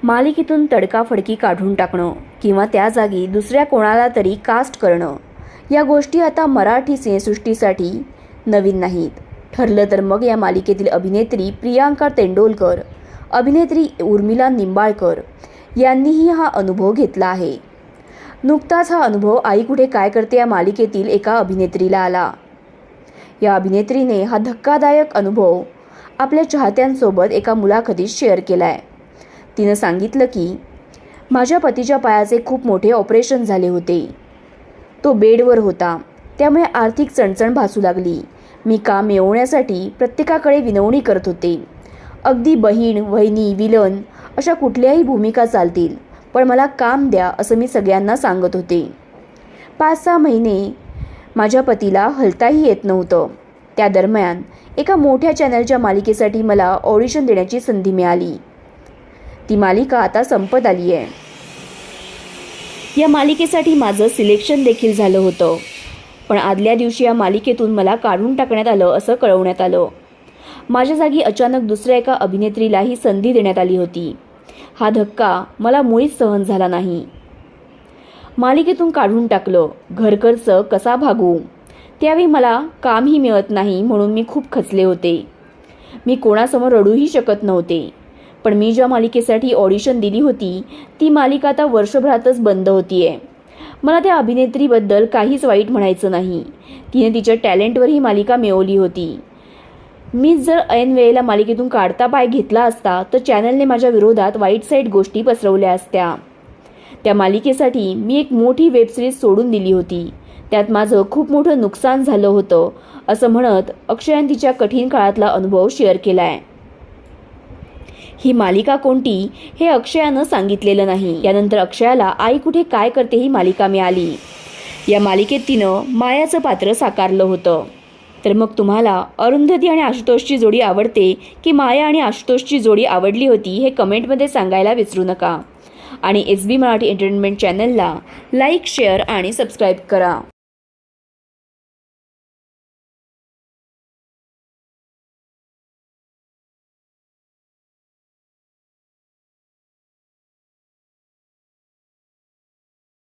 मालिकेतून तडकाफडकी काढून टाकणं किंवा त्या जागी दुसऱ्या कोणाला तरी कास्ट करणं या गोष्टी आता मराठी सिनेसृष्टीसाठी नवीन नाहीत. ठरलं तर मग या मालिकेतील अभिनेत्री प्रियांका तेंडोलकर, अभिनेत्री उर्मिला निंबाळकर यांनीही हा अनुभव घेतला आहे. नुकताच हा अनुभव आई कुठे काय करते या मालिकेतील एका अभिनेत्रीला आला. या अभिनेत्रीने हा धक्कादायक अनुभव आपल्या चाहत्यांसोबत एका मुलाखतीत शेअर केला आहे. तिनं सांगितलं की माझ्या पतीच्या पायाचे खूप मोठे ऑपरेशन झाले होते. तो बेडवर होता, त्यामुळे आर्थिक चणचण भासू लागली. मी काम मिळवण्यासाठी प्रत्येकाकडे विनवणी करत होते. अगदी बहीण, वहिनी, विलन अशा कुठल्याही भूमिका चालतील, पण मला काम द्या असं मी सगळ्यांना सांगत होते. 5-6 महिने माझ्या पतीला हलताही येत नव्हतं. त्या दरम्यान एका मोठ्या चॅनलच्या मालिकेसाठी मला ऑडिशन देण्याची संधी मिळाली. ती मालिका आता संपत आली आहे. या मालिकेसाठी माझं सिलेक्शन देखील झालं होतं, पण आदल्या दिवशी या मालिकेतून मला काढून टाकण्यात आलं असं कळवण्यात आलं. माझ्या जागी अचानक दुसऱ्या एका अभिनेत्रीला ही संधी देण्यात आली होती. हा धक्का मला मुळीच सहन झाला नाही. मालिकेतून काढून टाकलं, घरखर्च कसा भागवू, त्यावेळी मला कामही मिळत नाही म्हणून मी खूप खचले होते. मी कोणासमोर रडूही शकत नव्हते. पण मी ज्या मालिकेसाठी ऑडिशन दिली होती ती मालिका आता वर्षभरातच बंद होतीये. मला त्या अभिनेत्रीबद्दल काहीच वाईट म्हणायचं नाही. तिने तिच्या टॅलेंटवर ही मालिका मिळवली होती. मीच जर ऐन वेळेला मालिकेतून काढता पाय घेतला असता तर चॅनलने माझ्या विरोधात वाईट साईड गोष्टी पसरवल्या असत्या. त्या मालिकेसाठी मी एक मोठी वेबसिरीज सोडून दिली होती. त्यात माझं खूप मोठं नुकसान झालं होतं असं म्हणत अक्षयाने तिच्या कठीण काळातला अनुभव शेअर केला आहे. ही मालिका कोणती हे अक्षयानं सांगितलेलं नाही. यानंतर अक्षयाला आई कुठे काय करते ही मालिका मिळाली. या मालिकेत तिनं मायाचं पात्र साकारलं होतं. तर मग तुम्हाला अरुंधती आणि आशुतोषची जोडी आवडते की माया आणि आशुतोषची जोडी आवडली होती हे कमेंटमध्ये सांगायला विसरू नका. आणि SB मराठी एंटरटेनमेंट चॅनलला लाईक, शेअर आणि सबस्क्राईब करा.